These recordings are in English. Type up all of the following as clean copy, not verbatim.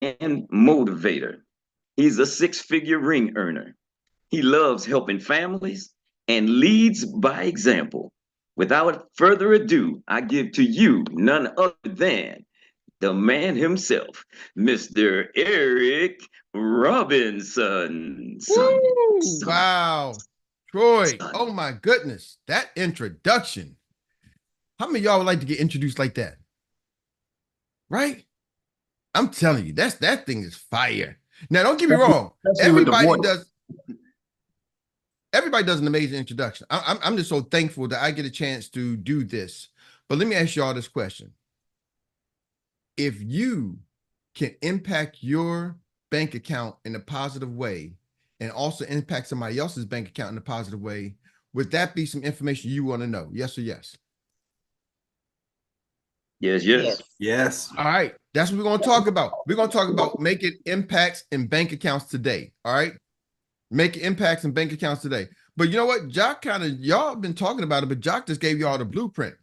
and motivator. He's a six-figure ring earner. He loves helping families and leads by example. Without further ado, I give to you none other than the man himself, Mr. Erik Robinson. Woo! Wow. Troy, oh my goodness, that introduction. How many of y'all would like to get introduced like that? Right? I'm telling you, that thing is fire. Now, don't get me wrong. Especially with the Everybody voice. does everybody does an amazing introduction. I'm just so thankful that I get a chance to do this. But let me ask y'all this question. If you can impact your bank account in a positive way and also impact somebody else's bank account in a positive way, would that be some information you want to know? Yes or yes? Yes, yes. Yes. All right. That's what we're going to talk about. We're going to talk about making impacts in bank accounts today. All right. Making impacts in bank accounts today. But you know what? Jock y'all been talking about it, but Jock just gave y'all the blueprint.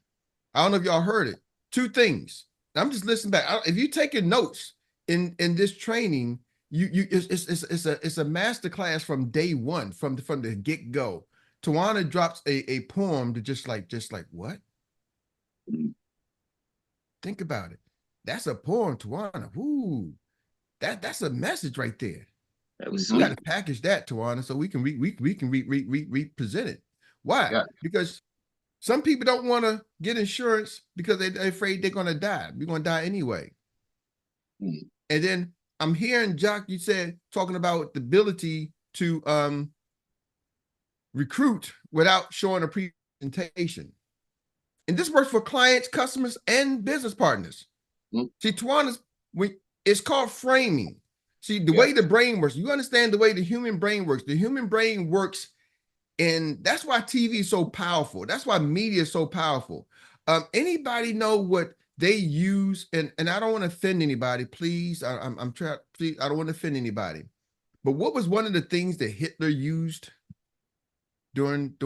I don't know if y'all heard it. Two things. I'm just listening back. If you taking notes in this training, it's a master class from day one, from the get go. Tawana drops a poem to just like what? Think about it. That's a poem, Tawana. Ooh, that's a message right there. That was We got sweet. to package that, Tawana, so we can represent it. Why? Yeah. Because some people don't want to get insurance because they're afraid they're going to die. We're going to die anyway. Mm. And then I'm hearing Jock, you said, talking about the ability to recruit without showing a presentation. And this works for clients, customers, and business partners. Mm. See, Tawana's, it's called framing. See, the way the brain works, you understand the way the human brain works. The human brain works, and that's why TV is so powerful. That's why media is so powerful. Anybody know what they use? And I don't want to offend anybody. Please, I'm trying. Please, I don't want to offend anybody. But what was one of the things that Hitler used during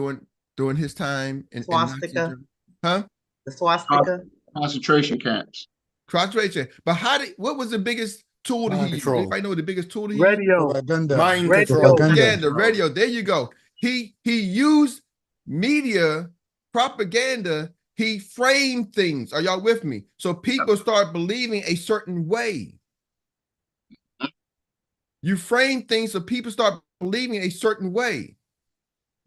his time in Nazi Swastika. Germany? Huh? The swastika. Concentration camps. Cross-tracing. But what was the biggest tool that he Mind used? control. Anybody know what the biggest tool that he used? Radio. Propaganda. Mind Radio. Propaganda, radio. There you go. He used media, propaganda. He framed things. Are y'all with me? So people start believing a certain way. You frame things so people start believing a certain way.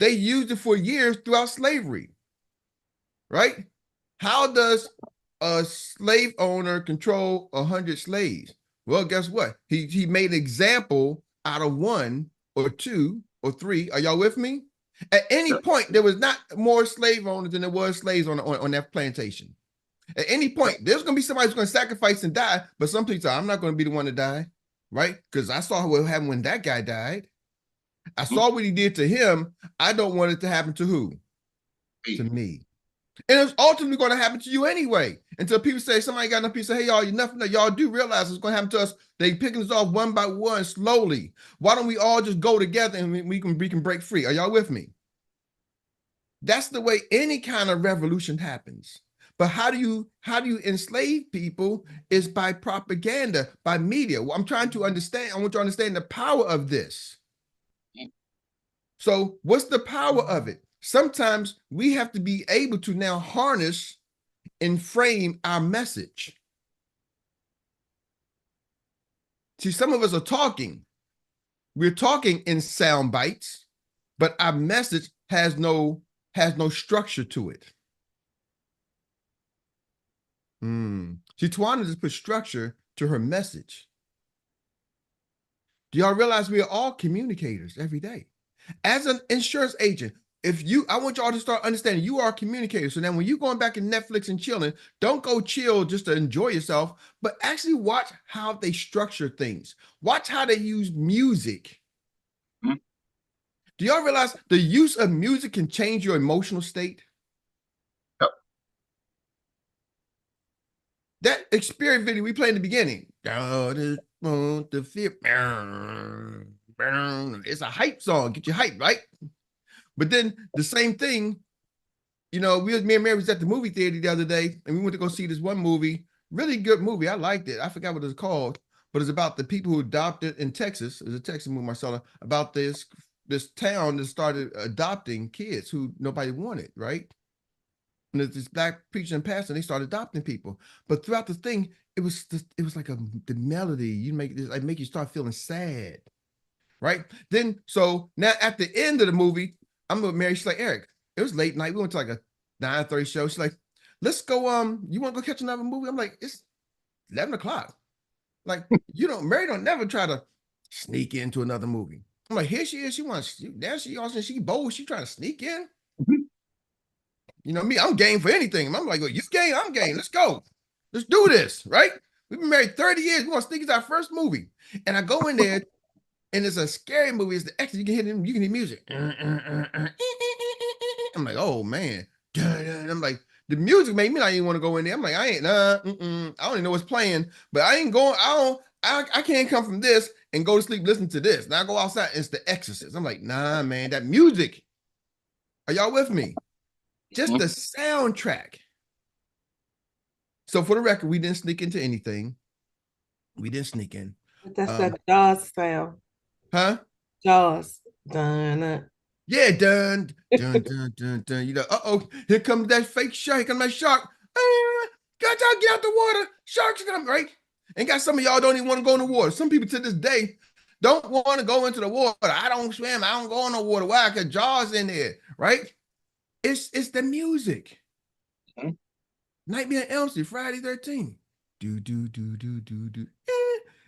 They used it for years throughout slavery, right? How does a slave owner control 100 slaves? Well, guess what? He made an example out of one or two or three. Are y'all with me? At any point, there was not more slave owners than there was slaves on that plantation. At any point, there's going to be somebody who's going to sacrifice and die, but some people say, I'm not going to be the one to die, right? Because I saw what happened when that guy died. I saw what he did to him. I don't want it to happen to who? To me. And it's ultimately going to happen to you anyway. Until people say, somebody got enough people say, hey, y'all, enough. Y'all do realize it's going to happen to us. They picking us off one by one slowly. Why don't we all just go together and we can break free? Are y'all with me? That's the way any kind of revolution happens. But how do you enslave people is by propaganda, by media. Well, I'm trying to understand. I want you to understand the power of this. So what's the power of it? Sometimes we have to be able to now harness and frame our message. See, some of us are talking. We're talking in sound bites, but our message has no structure to it. See, Tawana just put structure to her message. Do y'all realize we are all communicators every day? As an insurance agent, I want y'all to start understanding you are a communicator. So now when you're going back in Netflix and chilling, don't go chill just to enjoy yourself, but actually watch how they structure things. Watch how they use music. Do y'all realize the use of music can change your emotional state? Yep. That experience video we played in the beginning. It's a hype song. Get you hype, right? But then the same thing, me and Mary was at the movie theater the other day, and we went to go see this one movie. Really good movie. I liked it. I forgot what it's called. but it's about the people who adopted in Texas. It's a Texas movie, Marcella, about this town that started adopting kids who nobody wanted, right? And there's this black preacher and pastor, and they started adopting people. But throughout the thing, it was like the melody. You make this, make you start feeling sad, right? Then so now at the end of the movie, I'm with Mary. She's like, Eric, it was late night. We went to like a 9:30 show. She's like, let's go. You want to go catch another movie? I'm like, it's 11 o'clock. Like, Mary don't never try to sneak into another movie. I'm like, here she is. She wants, there she also, she bold. She trying to sneak in. You know me, I'm game for anything. I'm like, well, you game, I'm game. Let's go. Let's do this, right? We've been married 30 years. We want to sneak into our first movie. And I go in there, and it's a scary movie. It's the extra. You can hear music. I'm like, oh man. I'm like, the music made me not even want to go in there. I'm like, I ain't, I don't even know what's playing, but I ain't going, I can't come from this and go to sleep listening to this. Now I go outside, it's The Exorcist. I'm like, nah, man, that music. Are y'all with me? Just the soundtrack. So for the record, we didn't sneak into anything. We didn't sneak in. That's that Jaws sound. Huh? Jaws. Dun. Yeah, dun. You know, here comes that fake shark. Here comes that shark. Got y'all get out the water. Sharks are coming, right? And got some of y'all don't even want to go in the water. Some people to this day don't want to go into the water. I don't swim. I don't go in the water. Why? Because Jaws in there, right? It's the music. Nightmare on Elm Street, Friday 13.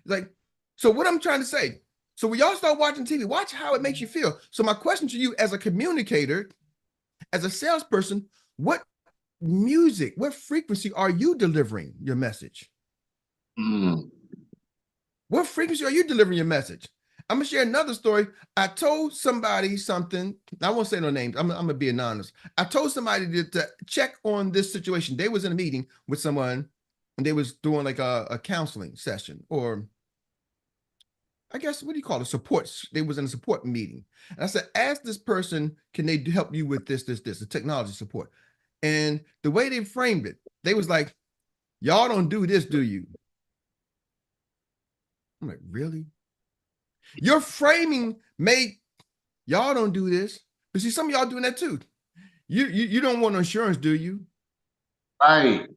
Like, so what I'm trying to say, so when y'all start watching TV, watch how it makes you feel. So my question to you as a communicator, as a salesperson, what music, what frequency are you delivering your message? What frequency are you delivering your message? I'm gonna share another story. I told somebody something. I won't say no names. I'm gonna be anonymous. I told somebody to check on this situation. They was in a meeting with someone, and they was doing like a counseling session, or I guess, what do you call it? Support. They was in a support meeting. And I said, ask this person, can they help you with this, the technology support? And the way they framed it, they was like, y'all don't do this, do you? I'm like, really? Your framing made y'all don't do this. But see, some of y'all doing that too. You don't want insurance, do you? Right.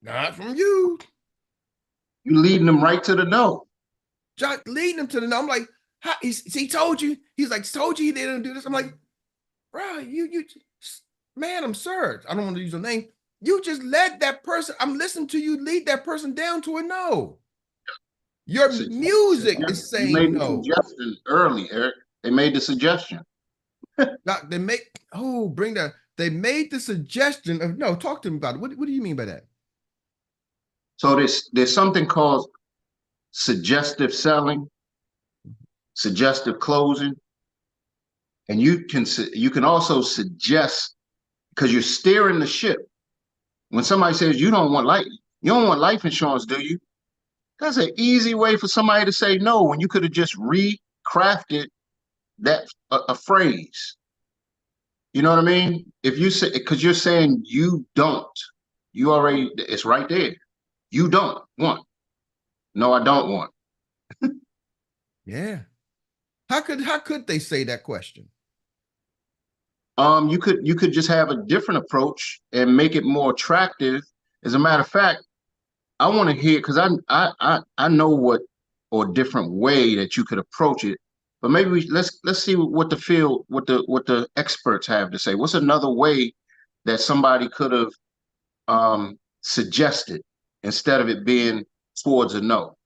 Not from you. You leading them right to the no. Just leading them to the no. I'm like, how, he told you. He's like, told you he didn't do this. I'm like, bro, you, madam, sir. I don't want to use your name. You just led that person. I'm listening to you lead that person down to a no. Your music is saying no. You made the suggestion early, Eric. They made the suggestion. They made the suggestion of no. Talk to me about it. What do you mean by that? So there's something called suggestive selling, suggestive closing, and you can also suggest, because you're steering the ship. When somebody says you don't want life insurance, do you? That's an easy way for somebody to say no, when you could have just recrafted that a phrase. You know what I mean? If you say, because you're saying you don't, it's right there. You don't want. No, I don't want. Yeah. How could they say that question? You could just have a different approach and make it more attractive. As a matter of fact, I want to hear, because I know what, or different way that you could approach it, but maybe let's see what the experts have to say. What's another way that somebody could have suggested instead of it being towards a no?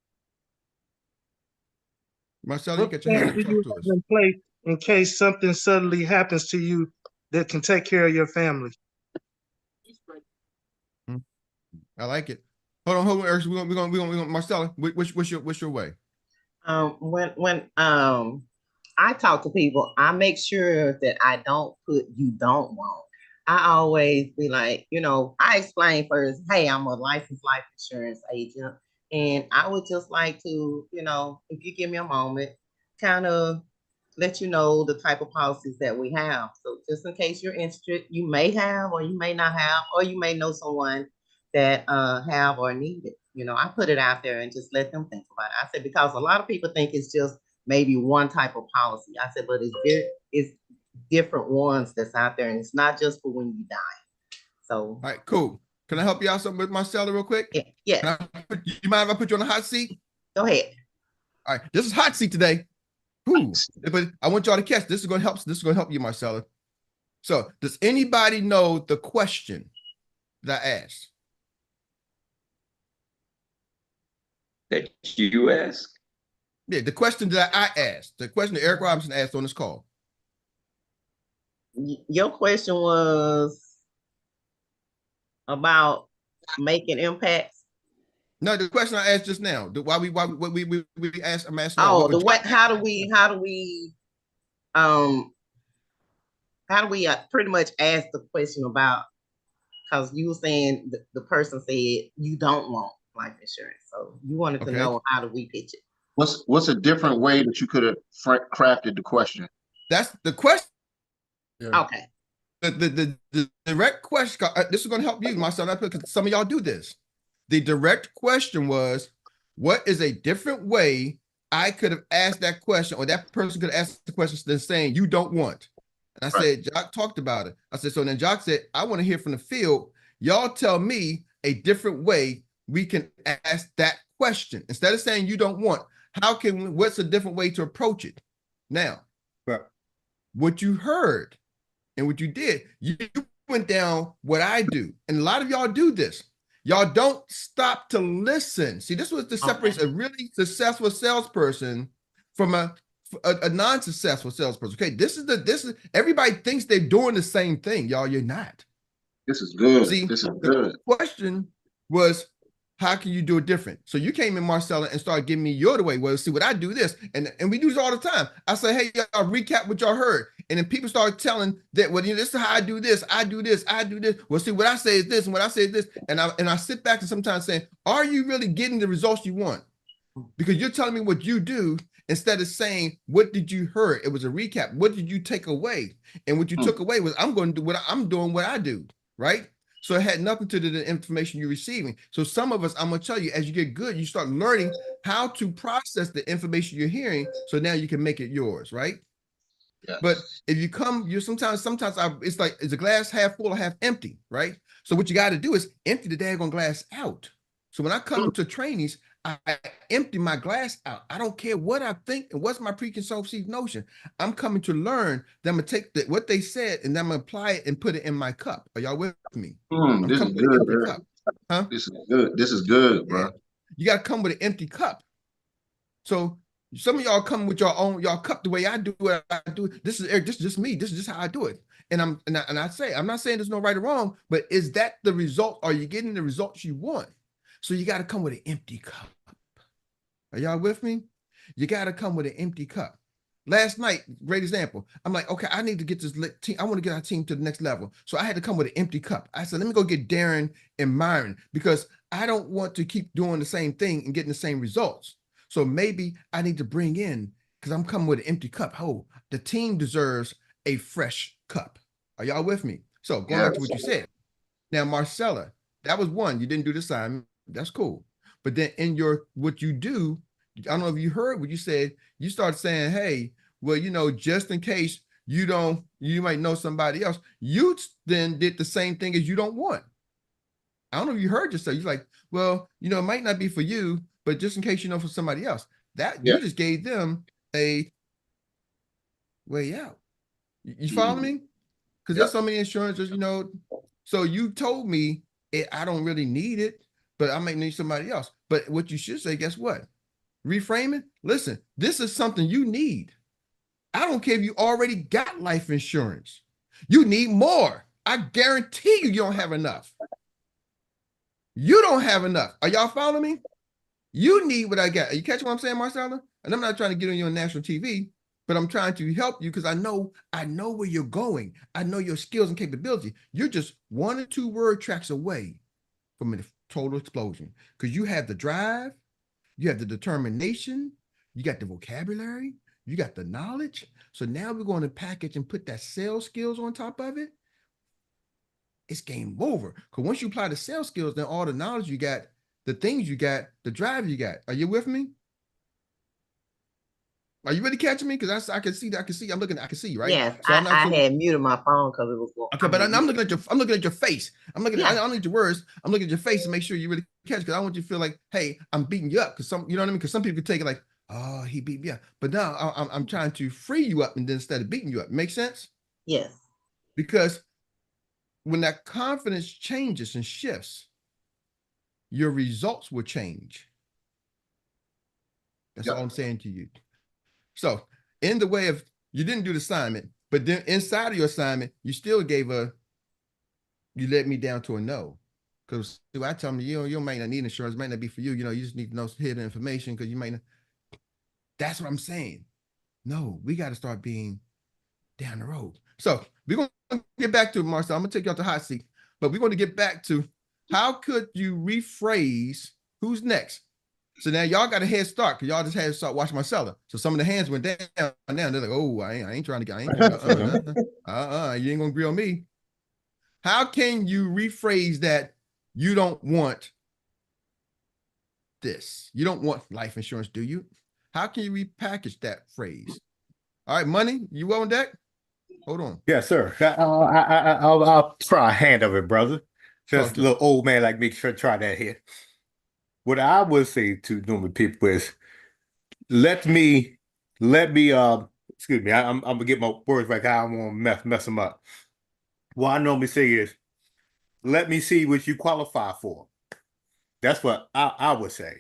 Marcel, you get your hand up, talk to us. In place in case something suddenly happens to you that can take care of your family. I like it. Hold on, Eric. We're gonna Marcella. What's your way? When I talk to people, I make sure that I don't put you don't want. I always be like, I explain first, hey, I'm a licensed life insurance agent, and I would just like to, if you give me a moment, kind of let you know the type of policies that we have. So just in case you're interested, you may have, or you may not have, or you may know someone that have or need it, You know, I put it out there and just let them think about it. I said, because a lot of people think it's just maybe one type of policy. I said, but it's different ones that's out there, and it's not just for when you die. So, All right, cool. Can I help you out something with Marcella real quick? yeah. You mind if I put you on the hot seat? Go ahead. All right, this is hot seat today. Whew. But I want y'all to catch this. Is going to help. This is going to help you, Marcella. So, does anybody know the question that I asked? That you ask? Yeah, the question that I asked. The question that Eric Robinson asked on this call. Your question was about making impacts. No, the question I asked just now. Why we asked? I'm asking. Oh, the what? How do we pretty much ask the question about, because you were saying the person said you don't want life insurance, so you wanted to know how do we pitch it. What's a different way that you could have crafted the question? That's the question. Okay. The direct question. This is going to help you, Marcel, because some of y'all do this. The direct question was, what is a different way I could have asked that question, or that person could ask the question than saying you don't want? And I said, Jock talked about it. I said, so then Jock said, I want to hear from the field. Y'all tell me a different way we can ask that question. Instead of saying you don't want, what's a different way to approach it? Now, what you heard and what you did, you went down what I do. And a lot of y'all do this. Y'all don't stop to listen. See, this was the separates a really successful salesperson from a non-successful salesperson. Okay, this is everybody thinks they're doing the same thing, y'all. You're not. This is good. See, this is good. The question was, how can you do it different? So you came in, Marcella, and started giving me your way. Well, see what I do this, and we do this all the time. I say, hey, y'all recap what y'all heard, and then people start telling that, well, this is how I do this. I do this. I do this. Well, see what I say is this, and what I say is this, and I sit back and sometimes saying, are you really getting the results you want? Because you're telling me what you do instead of saying, what did you hear? It was a recap. What did you take away? And what you took away was, I'm going to do what I'm doing, what I do, right? So it had nothing to do with the information you're receiving. So some of us, I'm going to tell you, as you get good, you start learning how to process the information you're hearing. So now you can make it yours, right? Yes. But if you sometimes it's like, is the glass half full or half empty, right? So what you got to do is empty the daggone glass out. So when I come to trainings, I empty my glass out. I don't care what I think and what's my preconceived notion. I'm coming to learn that I'm going to take what they said and I'm going to apply it and put it in my cup. Are y'all with me? This is good, cup. Huh? This is good. This is good, bro. Yeah. You got to come with an empty cup. So some of y'all come with y'all cup the way I do it. This is Eric. This is just me. This is just how I do it. And I say, I'm not saying there's no right or wrong, but is that the result? Are you getting the results you want? So you got to come with an empty cup. Are y'all with me? You got to come with an empty cup. Last night, great example. I'm like, okay, I need to get this team. I want to get our team to the next level. So I had to come with an empty cup. I said, let me go get Darren and Myron because I don't want to keep doing the same thing and getting the same results. So maybe I need to bring in, because I'm coming with an empty cup. Oh, the team deserves a fresh cup. Are y'all with me? So going back to what you said. Now, Marcella, that was one. You didn't do the assignment. That's cool. But then in what you do, I don't know if you heard what you said, you start saying, hey, well, just in case you might know somebody else, you then did the same thing as you don't want. I don't know if you heard yourself. You're like, well, it might not be for you, but just in case for somebody else. You just gave them a way out. You follow me? Because there's so many insurances, So you told me I don't really need it, but I might need somebody else. But what you should say, guess what? Reframe it. Listen, this is something you need. I don't care if you already got life insurance. You need more. I guarantee you don't have enough. You don't have enough. Are y'all following me? You need what I got. Are you catching what I'm saying, Marcella? And I'm not trying to get on you on national TV, but I'm trying to help you because I know where you're going. I know your skills and capability. You're just 1 or 2 word tracks away from a total explosion because you have the drive, you have the determination, you got the vocabulary, you got the knowledge. So now we're going to package and put that sales skills on top of it. It's game over. Because once you apply the sales skills, then all the knowledge you got, the things you got, the drive you got. Are you with me? Are you really catching me? Because I can see that. I can see. I can see you, right? Yes, So I'm not I so had muted my phone because it was going. okay, but I'm looking at your face. I'm looking Yeah. I don't need your words. I'm looking at your face to make sure you really catch, because I want you to feel like, hey, I'm beating you up. Because you know what I mean? Because some people take it like, oh, he beat me up. But now I'm trying to free you up, and then instead of beating you up. Make sense? Yes. Because when that confidence changes and shifts, your results will change. That's all I'm saying to you. So in the way of, you didn't do the assignment, but then inside of your assignment, you still you let me down to a no. Because I tell them, you might not need insurance, might not be for you. You know, you just need to know hidden information because you might not. That's what I'm saying. No, we got to start being down the road. So we're going to get back to Marcel. I'm going to take you off the hot seat, but we're going to get back to how could you rephrase who's next? So now y'all got a head start because y'all just had to start watching Marcella. So some of the hands went down. Now they're like, oh, I ain't trying to get, you ain't going to grill me. How can you rephrase that? You don't want this. You don't want life insurance, do you? How can you repackage that phrase? All right, Money, you on deck? Hold on. Yes, sir. I'll try a hand of it, brother. Just a little old man like me should try that here. What I would say to normal people is, let me, excuse me, I'm gonna get my words right. I don't want to mess them up. What I normally say is, let me see what you qualify for. That's what I would say.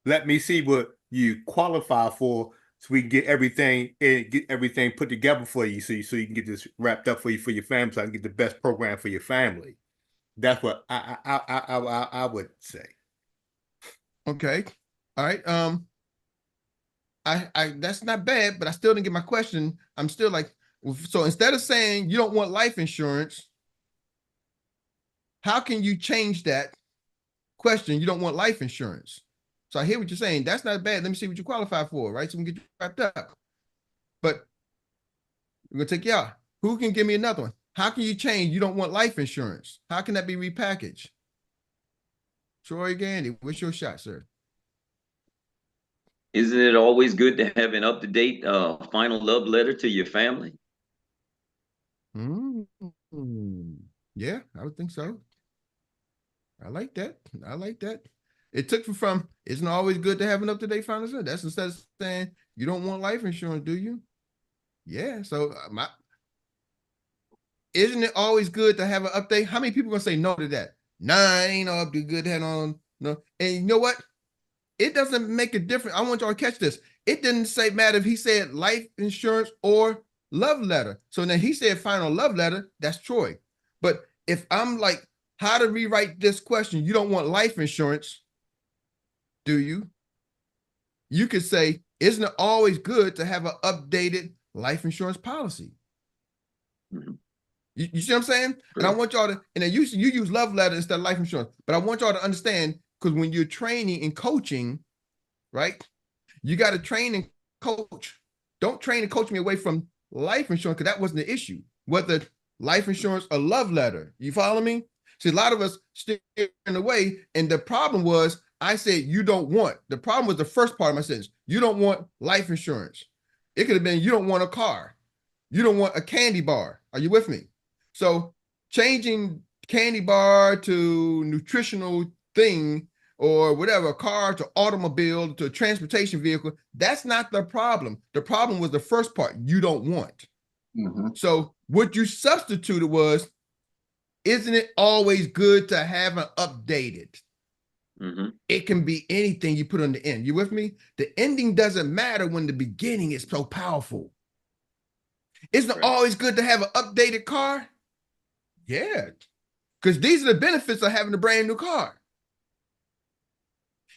Let me see what you qualify for, so we can get everything put together for you, so you can get this wrapped up for you, for your family, so I can get the best program for your family. That's what I would say. Okay. All right. I that's not bad, but I still didn't get my question. I'm still like, so instead of saying you don't want life insurance, how can you change that question? You don't want life insurance. So I hear what you're saying. That's not bad. Let me see what you qualify for, right? So we can get you wrapped up. But we're gonna take you out. Who can give me another one? How can you change? You don't want life insurance. How can that be repackaged? Troy Gandy, what's your shot, sir? Isn't it always good to have an up-to-date final love letter to your family? Yeah, I would think so. I like that. I like that. It took from isn't always good to have an up-to-date final letter. That's instead of saying you don't want life insurance, do you? Yeah. So isn't it always good to have an update? How many people gonna say no to that? Nah, ain't no update good to have on. No, and you know what? It doesn't make a difference. I want y'all to catch this. It didn't say matter if he said life insurance or love letter. So then he said final love letter. That's Troy. But if I'm like, how to rewrite this question? You don't want life insurance, do you? You could say, isn't it always good to have an updated life insurance policy? Mhm. You see what I'm saying? And I want y'all to, and then you use love letter instead of life insurance, but I want y'all to understand, because when you're training and coaching, right, you got to train and coach. Don't train and coach me away from life insurance, because that wasn't the issue, whether life insurance or love letter. You follow me? See, a lot of us steer in the way, and the problem was I said you don't want. The problem was the first part of my sentence. You don't want life insurance. It could have been you don't want a car. You don't want a candy bar. Are you with me? So changing candy bar to nutritional thing or whatever, a car to automobile to a transportation vehicle, that's not the problem. The problem was the first part, you don't want. So what you substituted was, isn't it always good to have an updated? It can be anything you put on the end. You with me? The ending doesn't matter when the beginning is so powerful. Isn't it always good to have an updated car? Yeah, because these are the benefits of having a brand new car.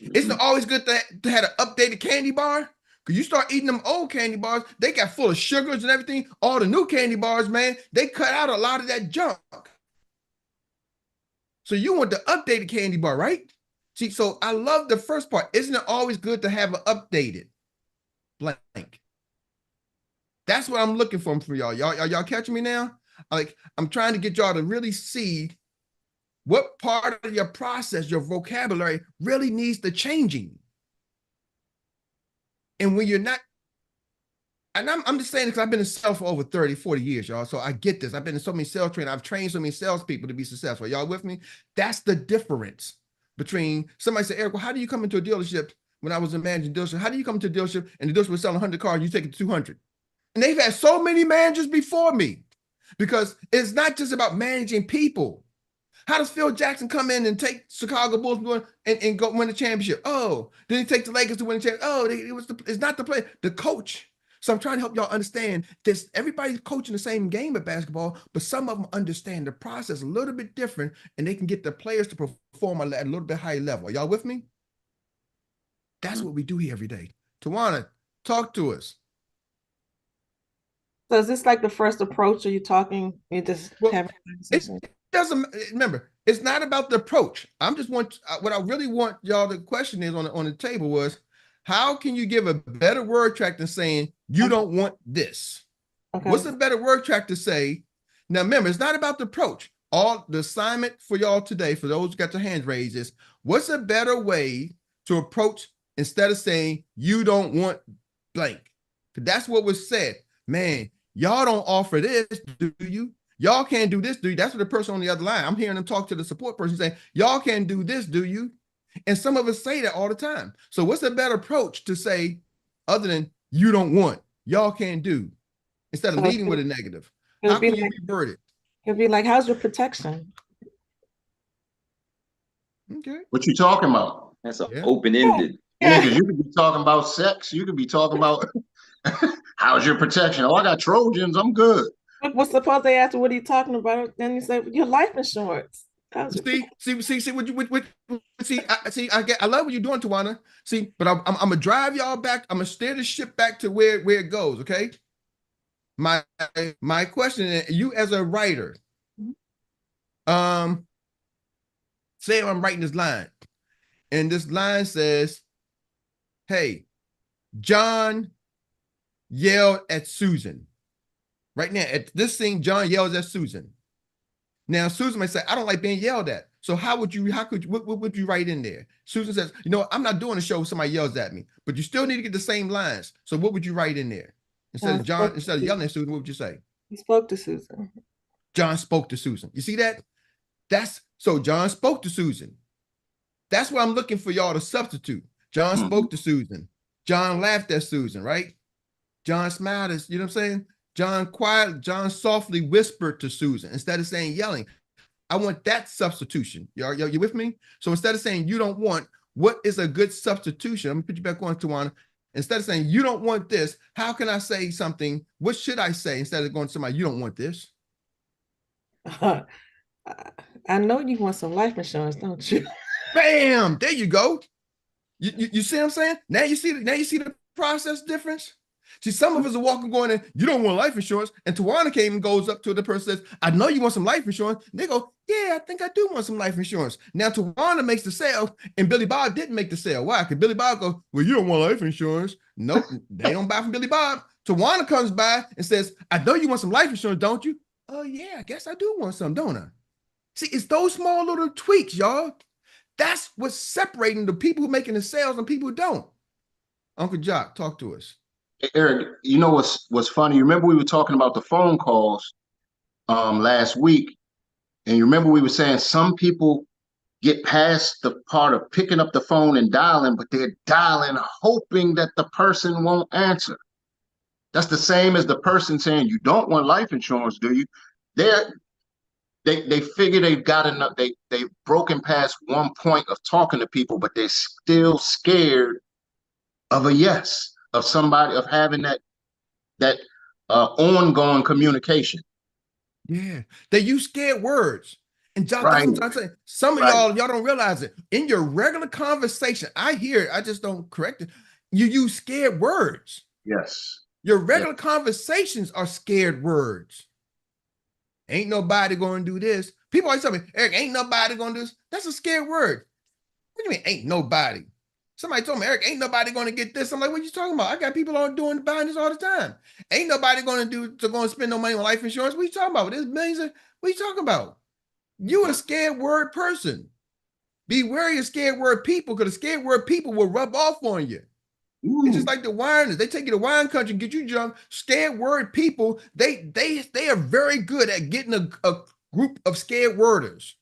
Isn't it always good to have an updated candy bar? Because you start eating them old candy bars, they got full of sugars and everything. All the new candy bars, man, they cut out a lot of that junk. So you want the updated candy bar, right? See, so I love the first part. Isn't it always good to have an updated blank? That's what I'm looking for from y'all. Y'all catching me now? Like, I'm trying to get y'all to really see what part of your process, your vocabulary really needs the changing. And when you're not, and I'm just saying this because I've been in sales for over 30, 40 years, y'all. So I get this. I've been in so many sales training. I've trained so many salespeople to be successful. Y'all with me? That's the difference between somebody say, Eric, well, how do you come into a dealership when I was in managing dealership? How do you come into a dealership and the dealership was selling 100 cars and you take it to 200? And they've had so many managers before me because it's not just about managing people. How does Phil Jackson come in and take Chicago Bulls and go win the championship? Oh, then he take the Lakers to win the championship. Oh, it's not the player, the coach. So I'm trying to help y'all understand this. Everybody's coaching the same game at basketball, but some of them understand the process a little bit different, and they can get the players to perform at a little bit higher level. Are y'all with me? That's what we do here every day. Tawana, talk to us. So is this like the first approach? Are you talking? You just having a conversation? It doesn't, remember, it's not about the approach. I'm just what I really want y'all to question is on the table was, how can you give a better word track than saying you don't want this? Okay. What's a better word track to say? Now remember, it's not about the approach. All the assignment for y'all today, for those who got their hands raised, is what's a better way to approach instead of saying you don't want blank? That's what was said. Man, y'all don't offer this, do you? Y'all can't do this, do you? That's what the person on the other line. I'm hearing them talk to the support person saying, y'all can't do this, do you? And some of us say that all the time. So what's a better approach to say other than you don't want, y'all can't do, instead of leading with a negative? How can you reword it? It'd be like, how's your protection? Okay. What you talking about? That's an open-ended. Yeah. You could be talking about sex. You could be talking about how's your protection? Oh, I got Trojans. I'm good. What's suppose they ask you, what are you talking about? Then you say your life insurance. See, I love what you're doing, Tawana. See, but I'm gonna drive y'all back. I'm gonna steer the ship back to where it goes. Okay. My question is, you as a writer, say I'm writing this line, and this line says, "Hey, John yelled at Susan." Right now, at this thing, John yells at Susan. Now, Susan may say, I don't like being yelled at. So what would you write in there? Susan says, you know, I'm not doing a show if somebody yells at me, but you still need to get the same lines. So what would you write in there? Instead of yelling at Susan, what would you say? He spoke to Susan. John spoke to Susan. You see that? So John spoke to Susan. That's what I'm looking for y'all to substitute. John spoke to Susan. John laughed at Susan, right? John smiled at, you know what I'm saying? John softly whispered to Susan instead of saying yelling. I want that substitution. You with me? So instead of saying you don't want, what is a good substitution? I'm gonna put you back on, Tawana. Instead of saying you don't want this, how can I say something? What should I say instead of going to somebody, you don't want this? I know you want some life insurance, don't you? Bam! There you go. You see what I'm saying? Now you see the process difference. See, some of us are walking going in, you don't want life insurance. And Tawana came and goes up to the person and says, I know you want some life insurance. And they go, yeah, I think I do want some life insurance. Now Tawana makes the sale and Billy Bob didn't make the sale. Why? Because Billy Bob goes, well, you don't want life insurance. Nope, they don't buy from Billy Bob. Tawana comes by and says, I know you want some life insurance, don't you? Oh yeah, I guess I do want some, don't I? See, it's those small little tweaks, y'all. That's what's separating the people who are making the sales and people who don't. Uncle Jock, talk to us. Eric, you know what's funny? You remember we were talking about the phone calls last week, and you remember we were saying some people get past the part of picking up the phone and dialing, but they're dialing hoping that the person won't answer. That's the same as the person saying you don't want life insurance, do you? They figure they've got enough. They've broken past one point of talking to people, but they're still scared of a yes, of somebody, of having that ongoing communication. Yeah, they use scared words. And John, right. I'm saying, some of y'all don't realize it. In your regular conversation, I hear it, I just don't correct it. You use scared words. Yes. Your regular conversations are scared words. Ain't nobody going to do this. People always tell me, Eric, ain't nobody going to do this. That's a scared word. What do you mean, ain't nobody? Somebody told me, Eric, ain't nobody going to get this. I'm like, what are you talking about? I got people buying this all the time. Ain't nobody going to spend no money on life insurance. What are you talking about? There's millions of, what are you talking about? You a scared word person. Be wary of scared word people, because the scared word people will rub off on you. It's just like the whiners. They take you to wine country and get you drunk. Scared word people, they are very good at getting a group of scared worders.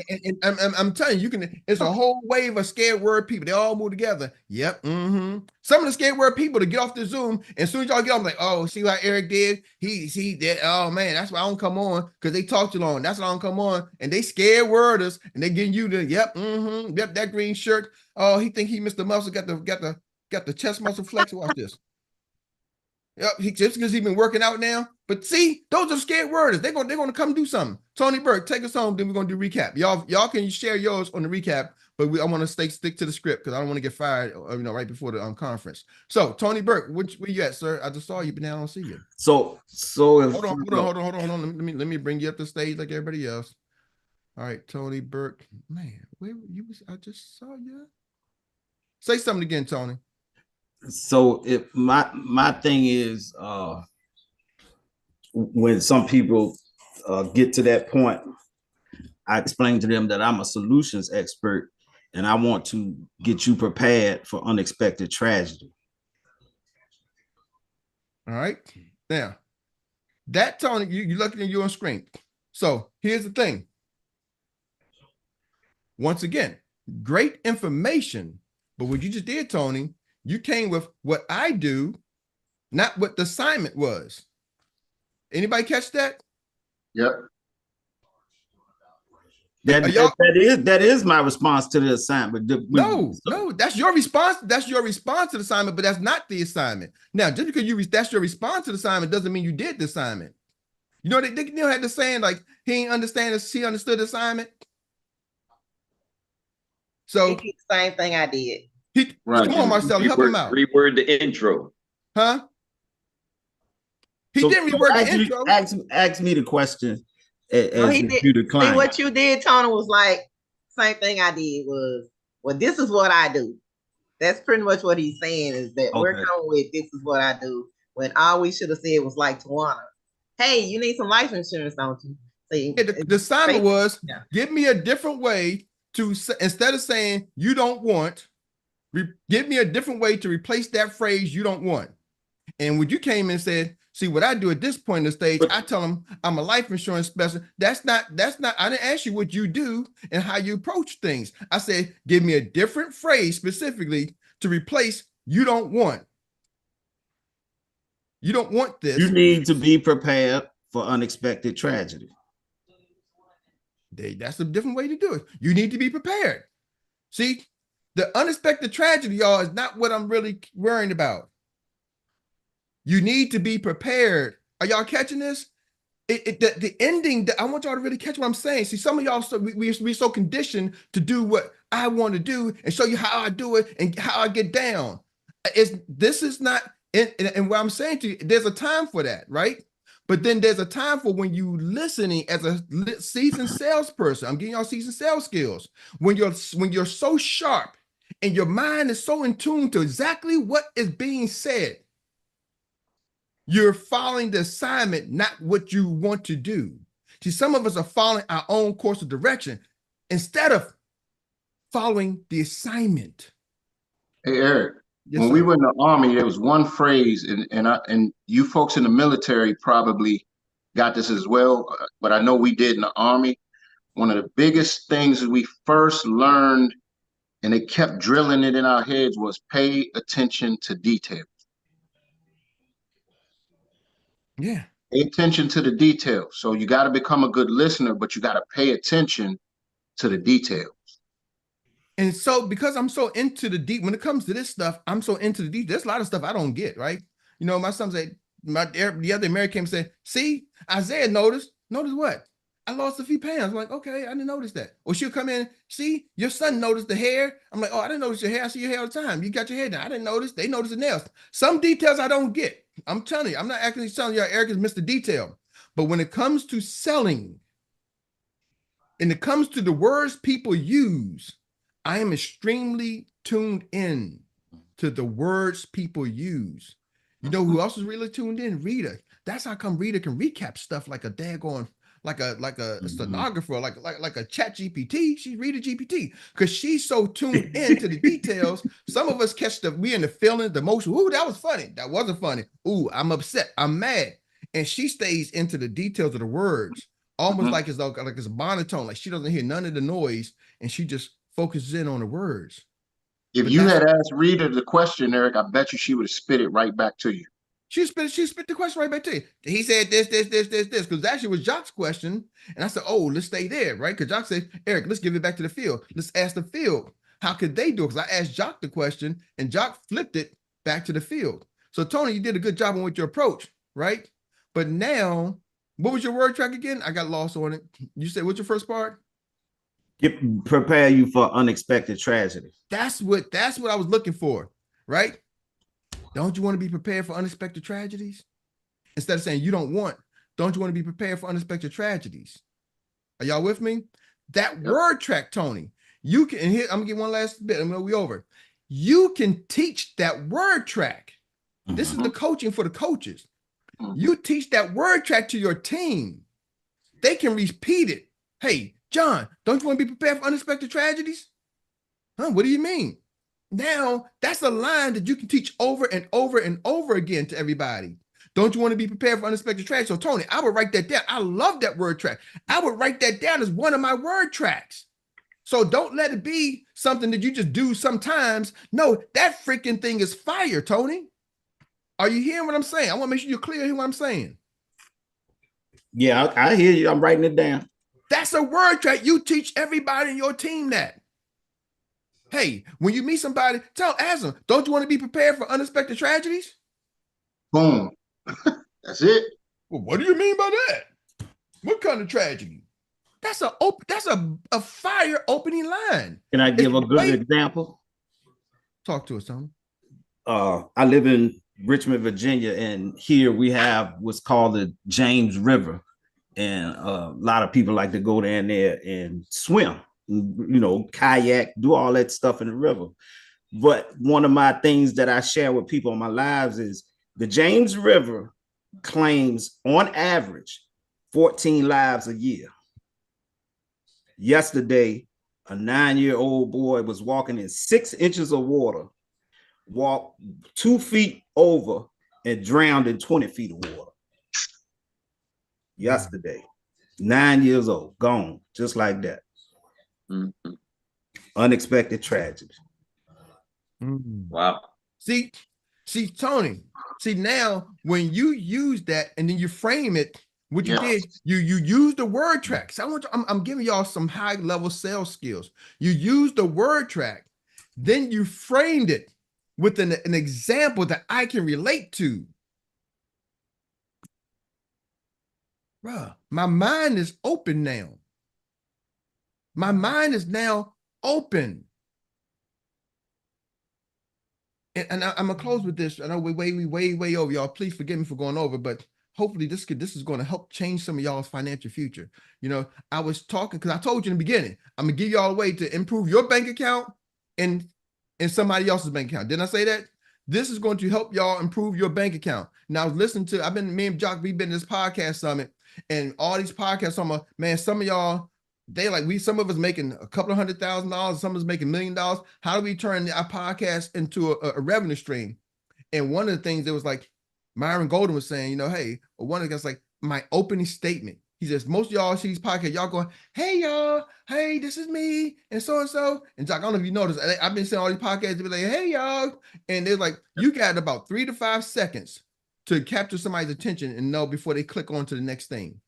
And I'm telling you, it's a whole wave of scared word people. They all move together. Yep. Some of the scared word people to get off the Zoom, and as soon as y'all get off, like, oh, see what Erik did? He did. Oh man, that's why I don't come on, because they talk too long. That's why I don't come on. And they scared worders, and they getting you to yep, that green shirt. Oh, he think he Mr. Muscle got the chest muscle flex. Watch this. Yep, just because he's been working out now. But see, those are scared worders. They're gonna come do something. Tony Burke, take us home. Then we're gonna do recap. Y'all can share yours on the recap, but I want to stick to the script because I don't want to get fired. Right before the conference. So Tony Burke, where you at, sir? I just saw you, but now I don't see you. So if, hold on. Let me bring you up to stage like everybody else. All right, Tony Burke. Man, where you was? I just saw you. Say something again, Tony. So if my thing is when some people get to that point, I explain to them that I'm a solutions expert and I want to get you prepared for unexpected tragedy. All right. Now, that Tony, you looking at you on screen. So here's the thing. Once again, great information, but what you just did, Tony, you came with what I do, not what the assignment was. Anybody catch that? Yep. That is my response to the assignment. No, that's your response. That's your response to the assignment, but that's not the assignment. Now, just because that's your response to the assignment doesn't mean you did the assignment. You know, they had the saying like he ain't understand, she understood the assignment. So he did the same thing I did. Come on, Marcel, help him out. Reword the intro. Huh? He didn't reword the intro. Ask me the question. You declined. See, what you did, Tony, was like, same thing I did was, well, this is what I do. That's pretty much what he's saying, is that we're coming with, this is what I do. When all we should have said was like, Tawana, hey, you need some life insurance, don't you? See, the assignment was, give me a different way to, instead of saying you don't want, give me a different way to replace that phrase you don't want. And when you came and said, see what I do at this point in the stage, I tell them I'm a life insurance specialist. That's not, I didn't ask you what you do and how you approach things. I said, give me a different phrase specifically to replace you don't want. You don't want this. You need to be prepared for unexpected tragedy. That's a different way to do it. You need to be prepared. See, the unexpected tragedy, y'all, is not what I'm really worrying about. You need to be prepared. Are y'all catching this? The ending, I want y'all to really catch what I'm saying. See, some of y'all, we're so conditioned to do what I want to do and show you how I do it and how I get down. This is not, and what I'm saying to you, there's a time for that, right? But then there's a time for when you listening as a seasoned salesperson. I'm giving y'all seasoned sales skills. When you're so sharp and your mind is so in tune to exactly what is being said, you're following the assignment, not what you want to do. See, some of us are following our own course of direction instead of following the assignment. Hey, Erik, yes, when we were in the Army, there was one phrase, and you folks in the military probably got this as well, but I know we did in the Army. One of the biggest things that we first learned, and they kept drilling it in our heads, was pay attention to details. Yeah. Pay attention to the details. So you got to become a good listener, but you got to pay attention to the details. And so, because I'm so into the deep, when it comes to this stuff, I'm so into the deep. There's a lot of stuff I don't get, right? You know, my son said, the other Mary came and said, see, Isaiah noticed. Notice what? I lost a few pounds. I'm like, okay, I didn't notice that. Or she'll come in, see, your son noticed the hair. I'm like, oh, I didn't notice your hair. I see your hair all the time. You got your hair down. I didn't notice. They notice the nails. Some details I don't get. I'm telling you, I'm not actually telling you Erik is Mr. Detail. But when it comes to selling, and it comes to the words people use, I am extremely tuned in to the words people use. You know who else is really tuned in? Rita. That's how come Rita can recap stuff like a daggone, a stenographer, like a chat GPT. She read a GPT because she's so tuned into the details. Some of us catch we in the feeling, the emotion. Ooh, that was funny. That wasn't funny. Ooh, I'm upset. I'm mad. And she stays into the details of the words, almost like it's a monotone. Like she doesn't hear none of the noise, and she just focuses in on the words. If you had asked Rita the question, Eric, I bet you she would have spit it right back to you. She spit the question right back to you. He said this, because actually was Jock's question. And I said, oh, let's stay there, right? Because Jock said, Eric, let's give it back to the field. Let's ask the field, how could they do it? Because I asked Jock the question, and Jock flipped it back to the field. So, Tony, you did a good job on with your approach, right? But now, what was your word track again? I got lost on it. You said, what's your first part? Prepare you for unexpected tragedy. That's what I was looking for, right? Don't you want to be prepared for unexpected tragedies? Instead of saying don't you want to be prepared for unexpected tragedies? Are y'all with me? That word track, Tony, you can, and here, I'm gonna get one last bit, and we'll be over. You can teach that word track. This is the coaching for the coaches. You teach that word track to your team. They can repeat it. Hey, John, don't you want to be prepared for unexpected tragedies? Huh? What do you mean? Now, that's a line that you can teach over and over and over again to everybody. Don't you want to be prepared for unexpected tragedy? So, Tony, I would write that down. I love that word track. I would write that down as one of my word tracks. So don't let it be something that you just do sometimes. No, that freaking thing is fire, Tony. Are you hearing what I'm saying? I want to make sure you're clear hearing what I'm saying. Yeah, I hear you. I'm writing it down. That's a word track. You teach everybody in your team that. Hey, when you meet somebody, ask them, don't you want to be prepared for unexpected tragedies? Boom. That's it. Well, what do you mean by that? What kind of tragedy? That's a fire opening line. Can I give a good example? Talk to us, Tony. I live in Richmond, Virginia, and here we have what's called the James River. And a lot of people like to go down there and swim, kayak, do all that stuff in the river. But one of my things that I share with people in my lives is the James River claims on average 14 lives a year. Yesterday, a 9-year-old boy was walking in 6 inches of water, walked 2 feet over and drowned in 20 feet of water. Yesterday, 9 years old, gone, just like that. Unexpected tragedy. Wow. See, Tony, now when you use that and then you frame it, what you did, you use the word track. So I'm giving y'all some high level sales skills. You use the word track, then you framed it with an example that I can relate to. Bruh, my mind is open now. My mind is now open. And I'm gonna close with this. I know we're way over, y'all. Please forgive me for going over, but hopefully this is going to help change some of y'all's financial future. I was talking because I told you in the beginning, I'm gonna give y'all a way to improve your bank account and somebody else's bank account. Didn't I say that? This is going to help y'all improve your bank account. Now, I was listening to, me and Jock, we've been to this podcast summit, and all these podcasts, man, some of y'all, some of us making a couple of $100,000, some of us making $1 million. How do we turn our podcast into a revenue stream? And one of the things that was like, Myron Golden was saying, hey, one of the guys like, my opening statement. He says, most of y'all see these podcasts, y'all going, hey, y'all, hey, this is me, and so. And Jock, I don't know if you noticed, I've been saying all these podcasts, to be like, hey, y'all. And they're like, you got about 3 to 5 seconds to capture somebody's attention and know before they click on to the next thing.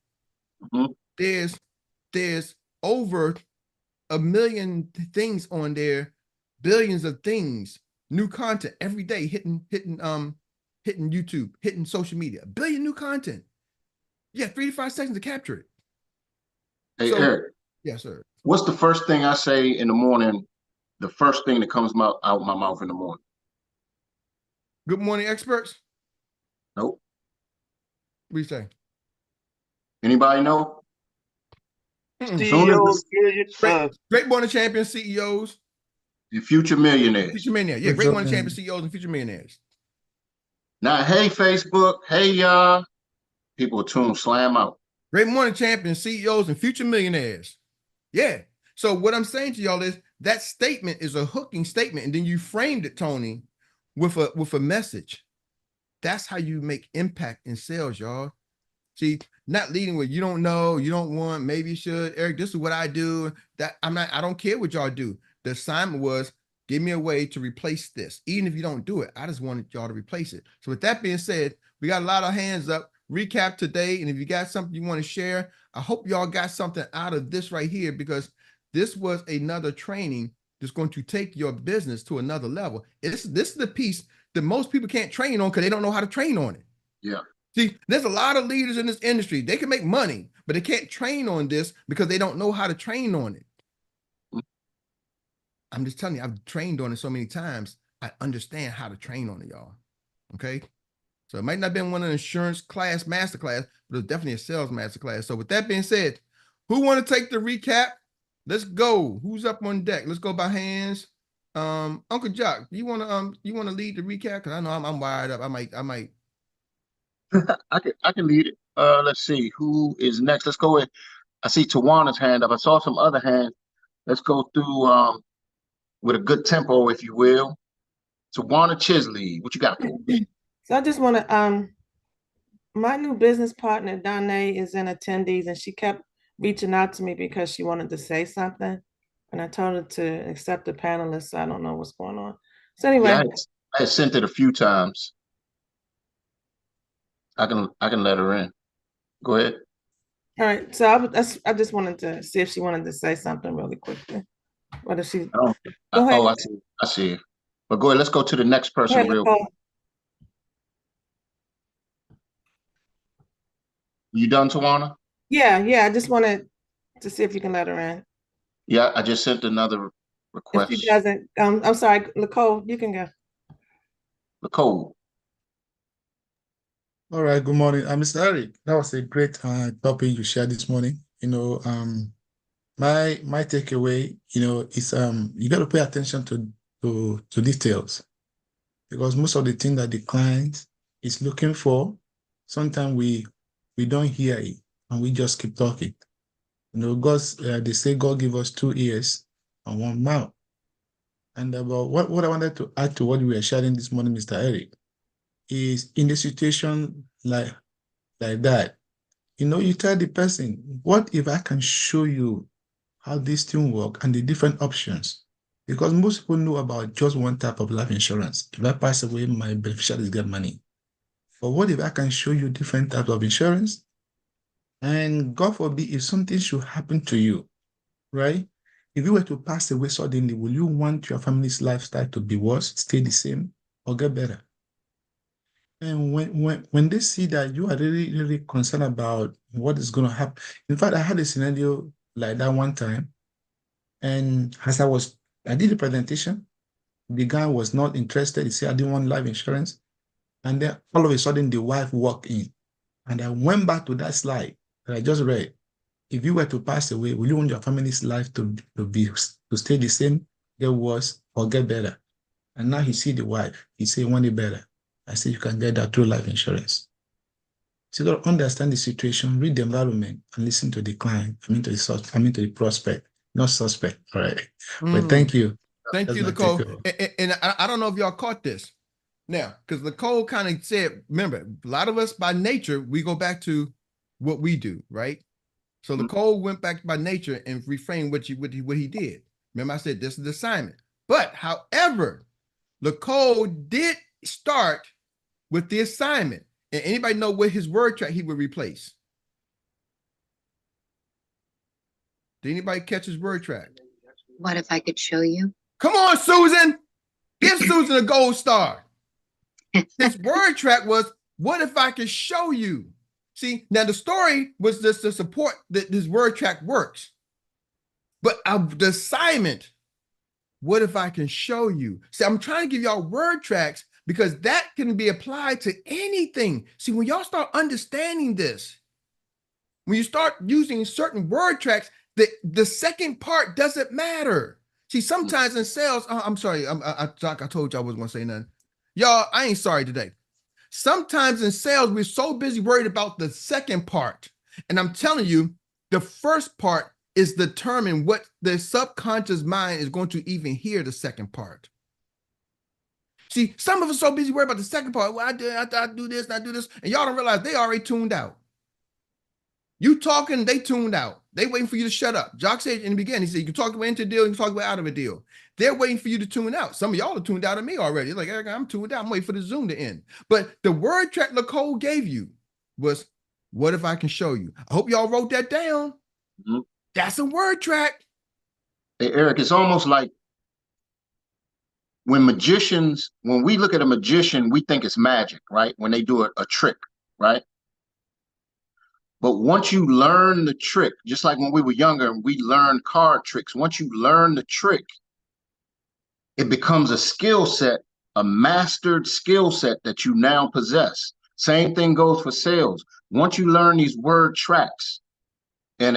There's over 1 million things on there, billions of things, new content every day, hitting YouTube, hitting social media, 1 billion new content. Yeah, 3 to 5 seconds to capture it. Hey, Eric. Yes, sir. What's the first thing I say in the morning? The first thing that comes out my mouth in the morning. Good morning, Xperts. Nope. What do you say? Anybody know? CEOs, great morning champions, CEOs. And future millionaires. Future millionaires. Yeah, great morning champions, CEOs, and future millionaires. Now, hey, Facebook. Hey, y'all. People tune slam out. Great morning, champions, CEOs, and future millionaires. Yeah. So what I'm saying to y'all is that statement is a hooking statement, and then you framed it, Tony, with a message. That's how you make impact in sales, y'all. See, not leading with you don't know, you don't want, maybe you should. Eric, this is what I do. That I don't care what y'all do. The assignment was give me a way to replace this. Even if you don't do it, I just wanted y'all to replace it. So with that being said, we got a lot of hands up. Recap today. And if you got something you want to share, I hope y'all got something out of this right here, because this was another training that's going to take your business to another level. This is the piece that most people can't train on because they don't know how to train on it. Yeah. See, there's a lot of leaders in this industry. They can make money, but they can't train on this because they don't know how to train on it. I'm just telling you, I've trained on it so many times. I understand how to train on it, y'all. Okay. So it might not have been one of the insurance class master class, but it's definitely a sales master class. So with that being said, who want to take the recap? Let's go. Who's up on deck? Let's go by hands. Uncle Jock, you want to lead the recap? Cause I know I'm wired up. I might. I can lead it. Let's see who is next. Let's go with. I see Tawana's hand up. I saw some other hands. Let's go through with a good tempo, if you will. Tawana Chisley, what you got for us? So I just want to my new business partner, Danae, is in attendees, and she kept reaching out to me because she wanted to say something. And I told her to accept the panelist, so I don't know what's going on. So anyway. Yeah, I had sent it a few times. I can let her in. Go ahead. All right. So I just wanted to see if she wanted to say something really quickly. What if she go ahead. Oh, I see. But go ahead, let's go to the next person real quick. You done, Tawana? Yeah, I just wanted to see if you can let her in. Yeah, I just sent another request. If she doesn't, I'm sorry, Nicole, you can go. Nicole. All right, good morning. Mr. Erik, that was a great topic you shared this morning. My takeaway, is you got to pay attention to details, because most of the things that the client is looking for, sometimes we don't hear it and we just keep talking. They say God give us 2 ears and 1 mouth. And about what I wanted to add to what we were sharing this morning, Mr. Erik, is in a situation like that, you tell the person, what if I can show you how this thing work and the different options? Because most people know about just one type of life insurance. If I pass away, my beneficiaries get money. But what if I can show you different types of insurance? And God forbid, if something should happen to you, right? If you were to pass away suddenly, will you want your family's lifestyle to be worse, stay the same, or get better? And when they see that you are really, really concerned about what is going to happen. In fact, I had a scenario like that one time. And as I did the presentation, the guy was not interested. He said, I didn't want life insurance. And then all of a sudden, the wife walked in. And I went back to that slide that I just read. If you were to pass away, will you want your family's life to stay the same, get worse, or get better? And now he see the wife. He say, want it better. I say, you can get that through life insurance. So you got to understand the situation, read the environment, and listen to the client. To the prospect, not suspect. All right. But thank you. Thank you, Nicole. And I don't know if y'all caught this. Now, because Nicole kind of said, remember, a lot of us by nature, we go back to what we do, right? So Nicole went back by nature and reframed what he did. Remember, I said this is the assignment. But however, Nicole did start with the assignment. And anybody know what his word track he would replace? Did anybody catch his word track? What if I could show you? Come on, Susan. Give Susan a gold star. His word track was, what if I could show you? See, now the story was just to support that his word track works. But the assignment, what if I can show you? See, I'm trying to give y'all word tracks because that can be applied to anything. See, when y'all start understanding this, when you start using certain word tracks, the second part doesn't matter. See, sometimes in sales, I'm sorry, I told you I wasn't going to say nothing. Y'all, I ain't sorry today. Sometimes in sales, we're so busy worried about the second part And I'm telling you, the first part is determine what the subconscious mind is going to even hear the second part. See, some of us are so busy worried about the second part. Well, I do this, and I do this, and y'all don't realize they already tuned out. You talking, they tuned out. They waiting for you to shut up. Jock said in the beginning, he said, you can talk about into a deal, you can talk about out of a deal. They're waiting for you to tune out. Some of y'all are tuned out of me already. It's like, Eric, I'm tuned out. I'm waiting for the Zoom to end. But the word track Nicole gave you was, what if I can show you? I hope y'all wrote that down. Mm-hmm. That's a word track. Hey, Eric, it's almost like when we look at a magician, we think it's magic, right? When they do a trick, right? But once you learn the trick, just like when we were younger and we learned card tricks, once you learn the trick, it becomes a skill set, a mastered skill set that you now possess. Same thing goes for sales. Once you learn these word tracks, and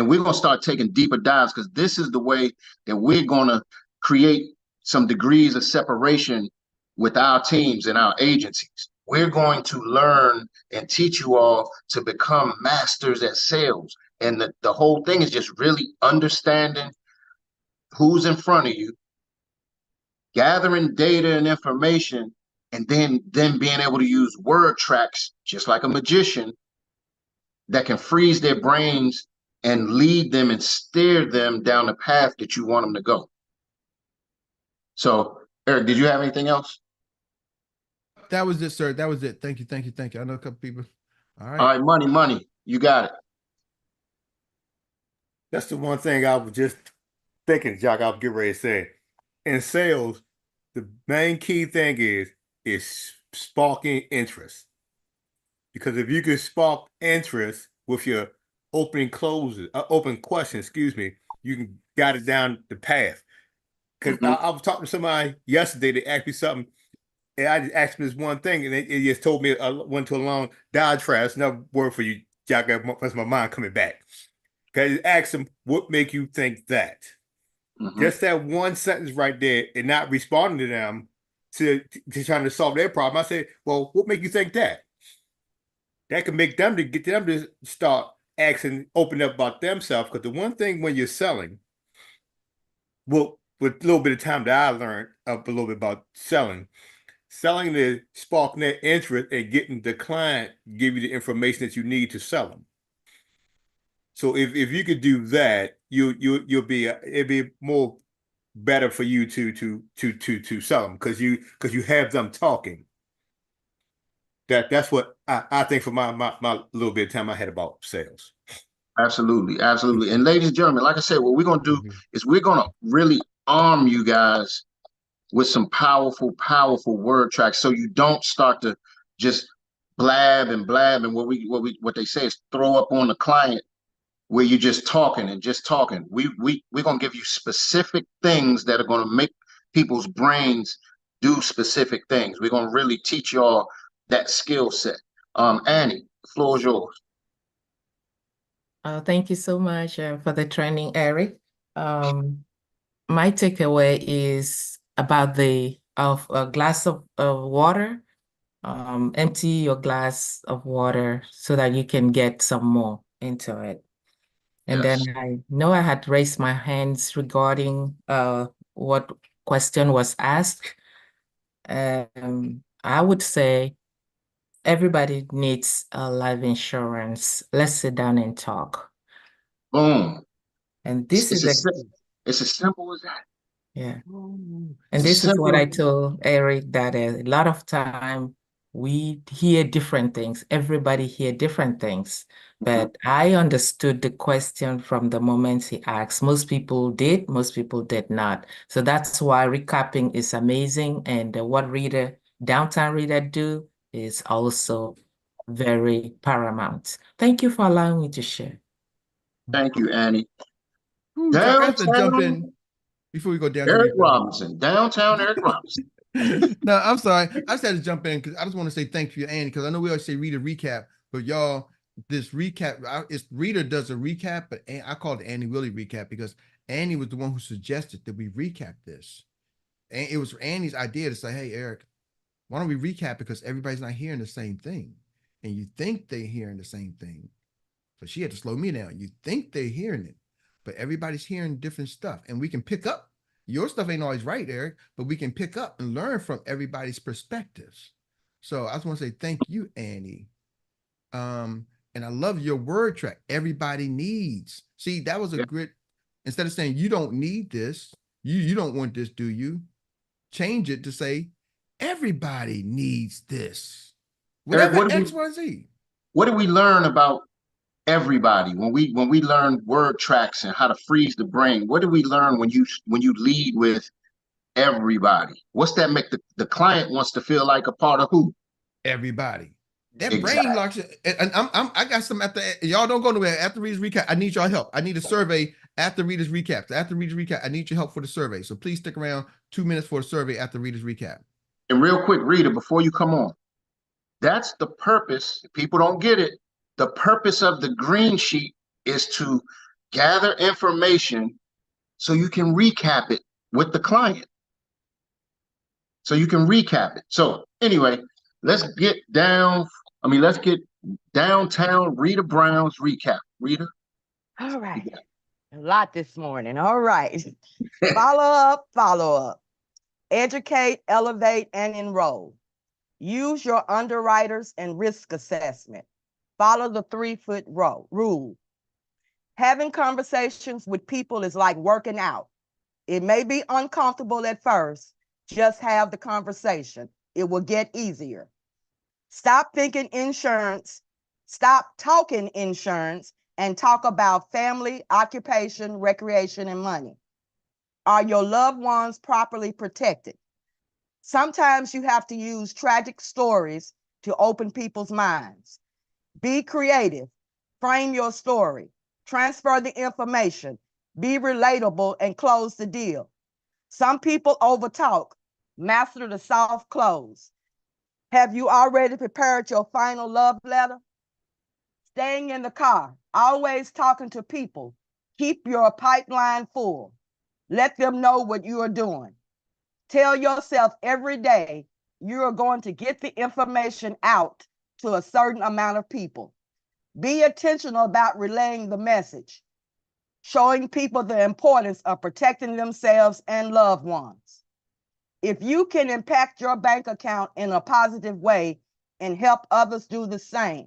we're going to start taking deeper dives, because this is the way that we're going to create some degrees of separation with our teams and our agencies. We're going to learn and teach you all to become masters at sales. And the whole thing is just really understanding who's in front of you, gathering data and information, and then being able to use word tracks, just like a magician, that can freeze their brains and lead them and steer them down the path that you want them to go. So, Eric, did you have anything else? That was it, sir. That was it. Thank you. Thank you. Thank you. I know a couple people. All right. All right, money. You got it. That's the one thing I was just thinking, Jock, I was getting ready to say. In sales, the main key thing is sparking interest. Because if you can spark interest with your open question, you can guide it down the path. Because I was talking to somebody yesterday, they asked me something, and I just asked them this one thing, and they just told me I went to a long diatribe. That's another word for you, Jack. That's my mind coming back. Because I asked them, what make you think that? Just that one sentence right there, and not responding to them to trying to solve their problem. I said, well, what make you think that? That can make them to get them to start asking, open up about themselves. Because the one thing when you're selling, well, with a little bit of time that I learned up a little bit about selling is sparking their interest and getting the client give you the information that you need to sell them. So if you could do that, it'd be more better for you to sell them because you have them talking. That's what I think for my little bit of time I had about sales. Absolutely. And ladies and gentlemen, like I said, what we're going to do is we're going to really arm you guys with some powerful word tracks, so you don't start to just blab and what they say is throw up on the client, where you're just talking. We're going to give you specific things that are going to make people's brains do specific things. We're going to really teach y'all that skill set. Annie, the floor is yours. Thank you so much for the training, Eric. My takeaway is about a glass of water. Empty your glass of water so that you can get some more into it. And Yes. then I know I had raised my hands regarding what question was asked. I would say everybody needs life insurance. Let's sit down and talk. Boom. And this it's as simple as that. Yeah. And this is what I told Eric, that a lot of time we hear different things. Everybody hear different things. But I understood the question from the moment he asked. Most people did, most people did not. So that's why recapping is amazing. And what downtown reader do is also very paramount. Thank you for allowing me to share. Thank you, Annie. Chuck, I have to jump in before we go down. Eric Robinson, downtown Eric Robinson. No, I'm sorry. I just had to jump in because I just want to say thank you, Annie, because I know we always say read a recap, but y'all, this recap, Reader does a recap, but I call it Annie Willie recap because Annie was the one who suggested that we recap this. And it was Annie's idea to say, hey, Eric, why don't we recap, because everybody's not hearing the same thing. And you think they're hearing the same thing. So she had to slow me down. You think they're hearing it, but everybody's hearing different stuff. And we can pick up. Your stuff ain't always right, Eric, but we can pick up and learn from everybody's perspectives. So I just want to say thank you, Annie. And I love your word track. Everybody needs. See, that was a great, instead of saying you don't need this, you don't want this, do you? Change it to say everybody needs this. Whatever Eric, X, Y, Z. what did we learn about everybody when we learned word tracks and how to freeze the brain? What did we learn when you lead with everybody? What's that make the client wants to feel like a part of who? Everybody. That Exactly. brain locks it. And I got some at the, y'all don't go nowhere. After Reader's Recap, I need y'all help. I need a survey after Reader's Recap. After Reader's Recap, I need your help for the survey. So please stick around 2 minutes for a survey after Reader's Recap. And real quick, Rita, before you come on, that's the purpose. People don't get it. The purpose of the green sheet is to gather information so you can recap it with the client. So you can recap it. So anyway, let's get downtown Rita Brown's recap. Rita? All right. A lot this morning. All right. Follow up. Educate, elevate, and enroll. Use your underwriters and risk assessment. Follow the 3-foot rule. Having conversations with people is like working out. It may be uncomfortable at first. Just have the conversation. It will get easier. Stop thinking insurance. Stop talking insurance and talk about family, occupation, recreation, and money. Are your loved ones properly protected? Sometimes you have to use tragic stories to open people's minds. Be creative. Frame your story. Transfer the information. Be relatable and close the deal. Some people overtalk. Master the soft close. Have you already prepared your final love letter? Staying in the car, always talking to people. Keep your pipeline full. Let them know what you are doing. Tell yourself every day you are going to get the information out to a certain amount of people. Be intentional about relaying the message, showing people the importance of protecting themselves and loved ones. If you can impact your bank account in a positive way and help others do the same.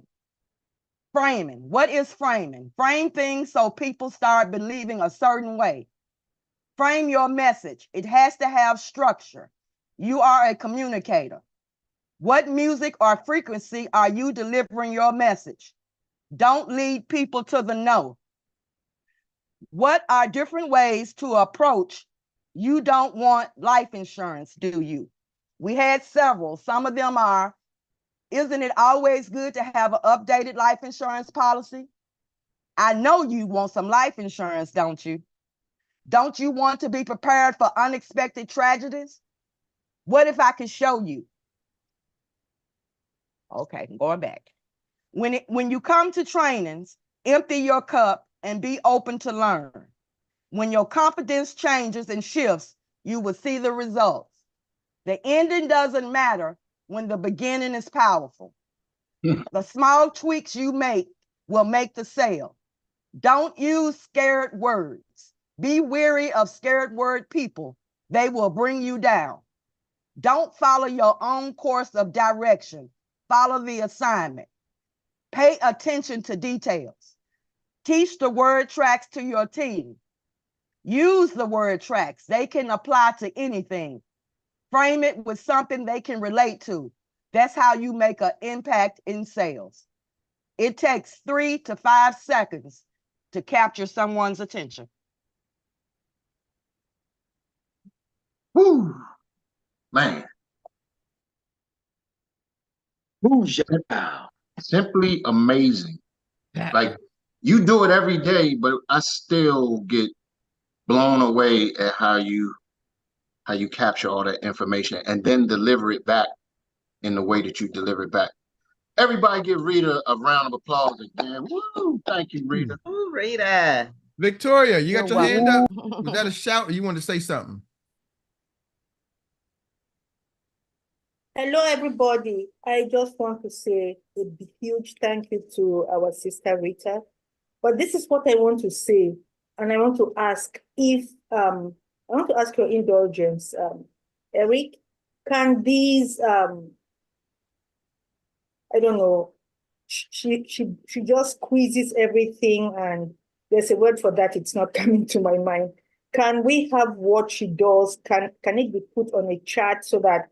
Framing. What is framing? Frame things so people start believing a certain way. Frame your message. It has to have structure. You are a communicator. What music or frequency are you delivering your message? Don't lead people to the no. What are different ways to approach you don't want life insurance, do you? We had several. Some of them are, isn't it always good to have an updated life insurance policy? I know you want some life insurance, don't you? Don't you want to be prepared for unexpected tragedies? What if I could show you? Okay, going back. When you come to trainings, empty your cup and be open to learn. When your confidence changes and shifts, you will see the results. The ending doesn't matter when the beginning is powerful. The small tweaks you make will make the sale. Don't use scared words. Be wary of scared word people. They will bring you down. Don't follow your own course of direction. Follow the assignment. Pay attention to details. Teach the word tracks to your team. Use the word tracks. They can apply to anything. Frame it with something they can relate to. That's how you make an impact in sales. It takes 3 to 5 seconds to capture someone's attention. Woo, man. Simply amazing. Like, you do it every day, but I still get blown away at how you capture all that information and then deliver it back in the way that you deliver it back. Everybody give Rita a round of applause again. Woo! Thank you, Rita. Ooh, Rita. Victoria, you got your hand up? welcome. Was that a shout or you wanted to say something? Hello, everybody. I just want to say a huge thank you to our sister Rita But this is what I want to say, and I want to ask if I want to ask your indulgence, Erik. Can these I don't know, she just squeezes everything, and there's a word for that, it's not coming to my mind. Can we have what she does? Can it be put on a chart so that,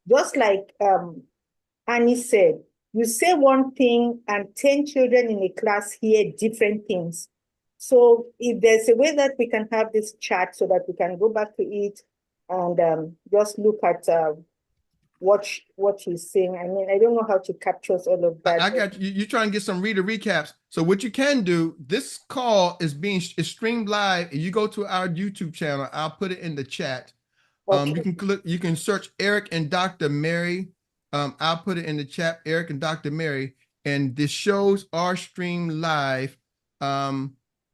just like Annie said, you say one thing and 10 children in a class hear different things. So if there's a way that we can have this chart so that we can go back to it and just look at what she's saying. I mean, I don't know how to capture all of that. I got you. You're trying to get some reader recaps. So what you can do, this call is streamed live. If you go to our YouTube channel, I'll put it in the chat. Okay. You can search Erik and Dr. Mary. I'll put it in the chat, Erik and Dr. Mary. And the shows are streamed live.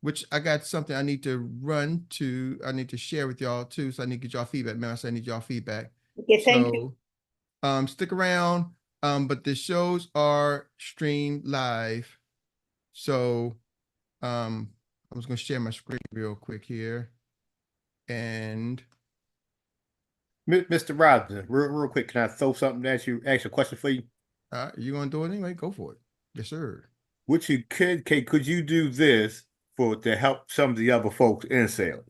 Which I got something I need to I need to share with y'all too. So I need to get y'all feedback. Man, I need y'all feedback. Okay, thank you. Stick around. But the shows are streamed live. So I'm just gonna share my screen real quick here. And Mr. Robinson, real quick, can I throw something at you, ask a question for you? You gonna do it anyway? Go for it. Yes, sir. What you could you do this to help some of the other folks in sales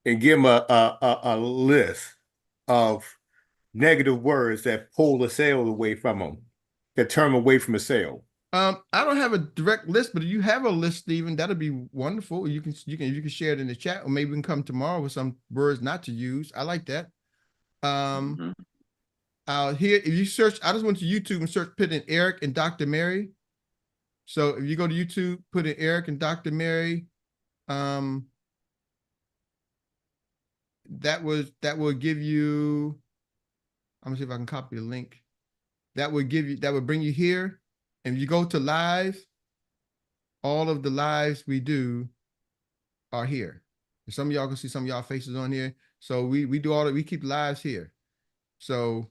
and give them a list of negative words that pull the sale away from them, that turn them away from a sale? I don't have a direct list, but if you have a list, Stephen, that'd be wonderful. You can share it in the chat, or maybe we can come tomorrow with some words not to use. I like that. If you search, I just went to YouTube and put in Erik and Dr. Mary. So if you go to YouTube, put in Erik and Dr. Mary, that will give you, I'm gonna see if I can copy the link. That would bring you here. And if you go to live, all of the lives we do are here. And some of y'all can see some of y'all faces on here. So we keep lives here. So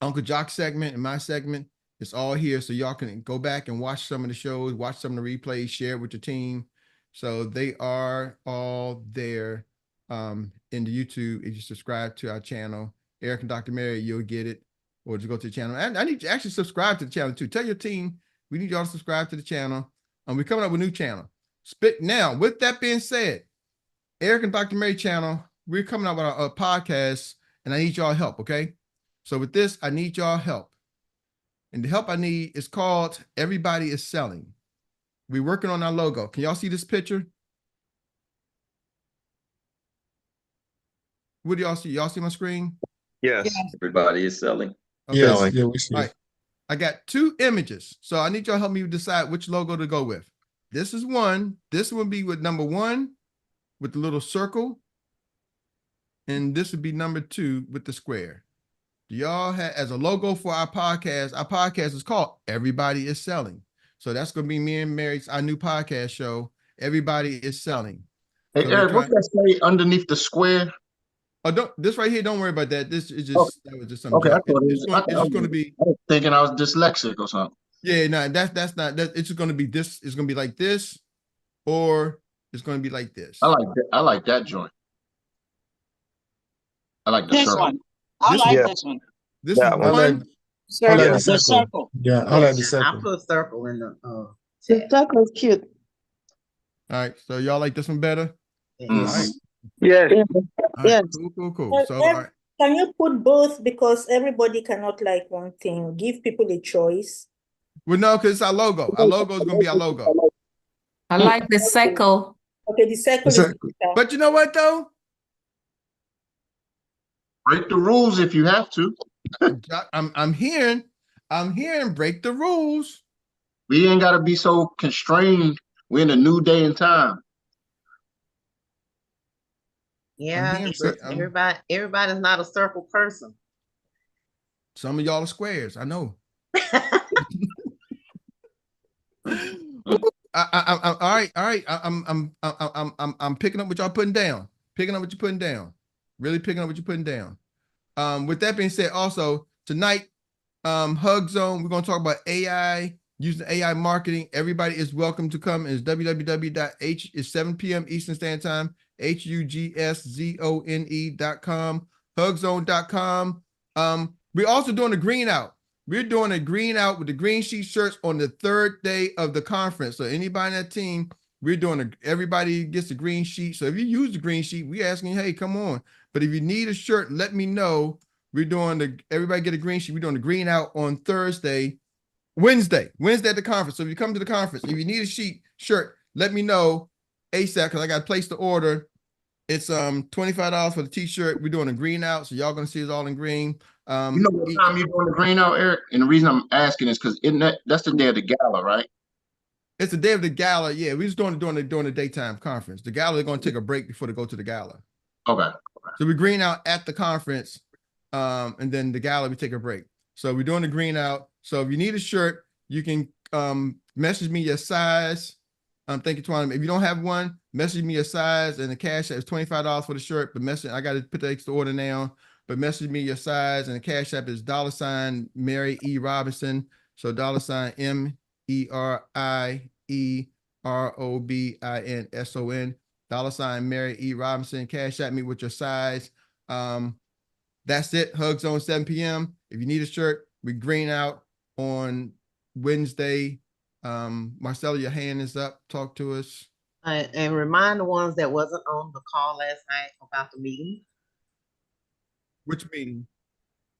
Uncle Jock's segment and my segment, it's all here. So y'all can go back and watch some of the shows, watch some of the replays, share it with your team. So they are all there in the YouTube. If you subscribe to our channel, Erik and Dr. Mary, you'll get it. Or just go to the channel. And I need you to actually subscribe to the channel too. Tell your team we need y'all to subscribe to the channel. And we're coming up with a new channel. Now, with that being said, Erik and Dr. Mary channel, we're coming up with a podcast, and I need y'all help, okay? So with this, I need y'all help. And the help I need is called Everybody is Selling. We're working on our logo. Can y'all see this picture? What do y'all see? Y'all see my screen? Yes. Everybody is selling. Okay. Yes, yeah, we see. All right. I got 2 images. So I need y'all to help me decide which logo to go with. This is one. This would be with number 1 with the little circle. And this would be number 2 with the square. Do y'all have, as a logo for our podcast is called Everybody is Selling. So that's going to be me and Mary's, our new podcast show. Everybody is Selling. Hey, So Erik, what's that say underneath the square? Oh, this right here, don't worry about that. This is just, that was just some Okay, I junk. thought It's just going to be. I was thinking I was dyslexic or something. Yeah, no, that's not, it's just going to be this. It's going to be like this, or it's going to be like this. I like that joint. I like the This circle. one. I like this one. This is I like one. the The circle. Yeah, I like the I circle. put circle in the The circle is cute. All right, so y'all like this one better? yeah. All right. Yes. All right, cool. So, all right. Can you put both, because everybody cannot like one thing? Give people a choice. Well, no, because it's our logo. Our logo is going to be our logo. I like the circle. Okay, the circle is. But you know what, though? Break the rules if you have to. I'm hearing break the rules. We ain't got to be so constrained. We're in a new day and time. Yeah, everybody's not a circle person. Some of y'all are squares. I know. All right. I'm picking up what y'all putting down. Picking up what you're putting down. Really picking up what you're putting down. With that being said, also tonight, Hug Zone, we're gonna talk about AI using AI marketing. Everybody is welcome to come. It's www.h, it's 7 p.m. Eastern Standard Time, HUGSZONE.com, hugzone.com. We're also doing a green out. We're doing a green out with the green sheet shirts on the third day of the conference. So anybody in that team, we're doing everybody gets a green sheet. So if you use the green sheet, we asking, hey, come on. But if you need a shirt, let me know. We're doing everybody get a green sheet. We're doing the green out on Wednesday at the conference. So if you come to the conference, if you need a shirt, let me know ASAP because I got to place the order. It's $25 for the t-shirt. We're doing a green out, so y'all gonna see it's all in green. You know what time you're doing the green out, Eric? And the reason I'm asking is because that's the day of the gala, right? It's the day of the gala. Yeah, we're just doing it during the daytime conference. The gala, they're gonna take a break before they go to the gala. Okay. So we green out at the conference, and then the gala we take a break. So we're doing the green out. So if you need a shirt, you can message me your size. Thank you, Twan. If you don't have one, message me your size, and the cash app is $25 for the shirt. But I got to put the extra order now. But message me your size, and the cash app is $ Mary E Robinson. So $ MERIEROBINSON. $ Mary E Robinson. Cash at me with your size. That's it. Hug Zone 7 p.m. If you need a shirt, we green out on Wednesday. Marcella, your hand is up. Talk to us. And remind the ones that wasn't on the call last night about the meeting. Which meeting?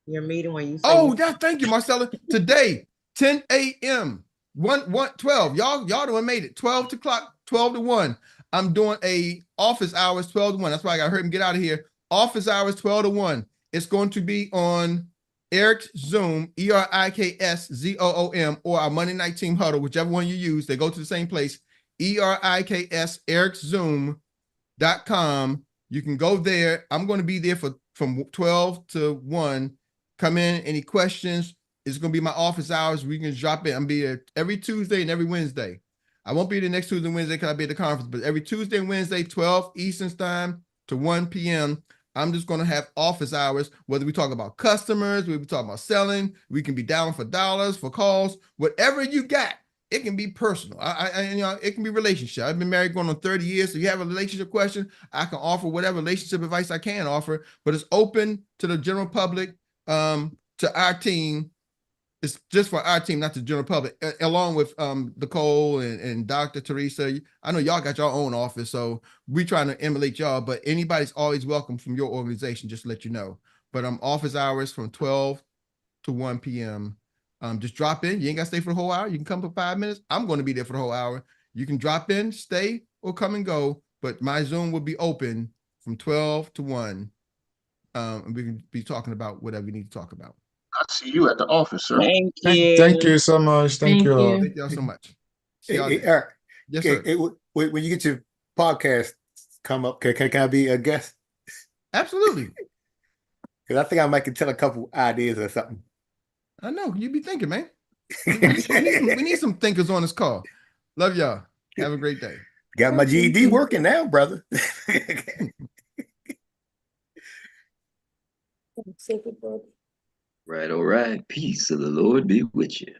Your meeting when you say thank you, Marcella. Today, 10 a.m. 12. Y'all the one made it. 12 o'clock, 12 to 1. I'm doing a office hours 12 to 1. That's why I got to hurry and get out of here. Office hours 12 to 1. It's going to be on Erik's Zoom, ERIKSZOOM, or our Monday Night Team Huddle, whichever one you use. They go to the same place. ERIKS, ErikZoom.com. You can go there. I'm going to be there from 12 to 1. Come in. Any questions? It's going to be my office hours. We can drop in. I'm be here every Tuesday and every Wednesday. I won't be there next Tuesday and Wednesday because I'll be at the conference, but every Tuesday and Wednesday, 12 Eastern Time to 1 p.m., I'm just going to have office hours, whether we talk about customers, we talk about selling, we can be down for dollars, for calls, whatever you got. It can be personal. It can be relationship. I've been married going on 30 years. So you have a relationship question, I can offer whatever relationship advice I can offer, but it's open to the general public, to our team. It's just for our team, not the general public, along with Nicole and Dr. Teresa. I know y'all got your own office, so we trying to emulate y'all, but anybody's always welcome from your organization, just to let you know. But office hours from 12 to 1 p.m. Just drop in. You ain't got to stay for the whole hour. You can come for 5 minutes. I'm going to be there for the whole hour. You can drop in, stay, or come and go, but my Zoom will be open from 12 to 1, and we can be talking about whatever we need to talk about. I see you at the office, sir. Thank you so much. Thank you all. Thank y'all so much. See y'all Hey, Eric, yes, sir. When you get your podcast come up, can I be a guest? Absolutely. Because I think I might can tell a couple ideas or something. I know. You be thinking, man. We need some thinkers on this call. Love y'all. Have a great day. Got my GED working now, brother. Right, all right. Peace of the Lord be with you.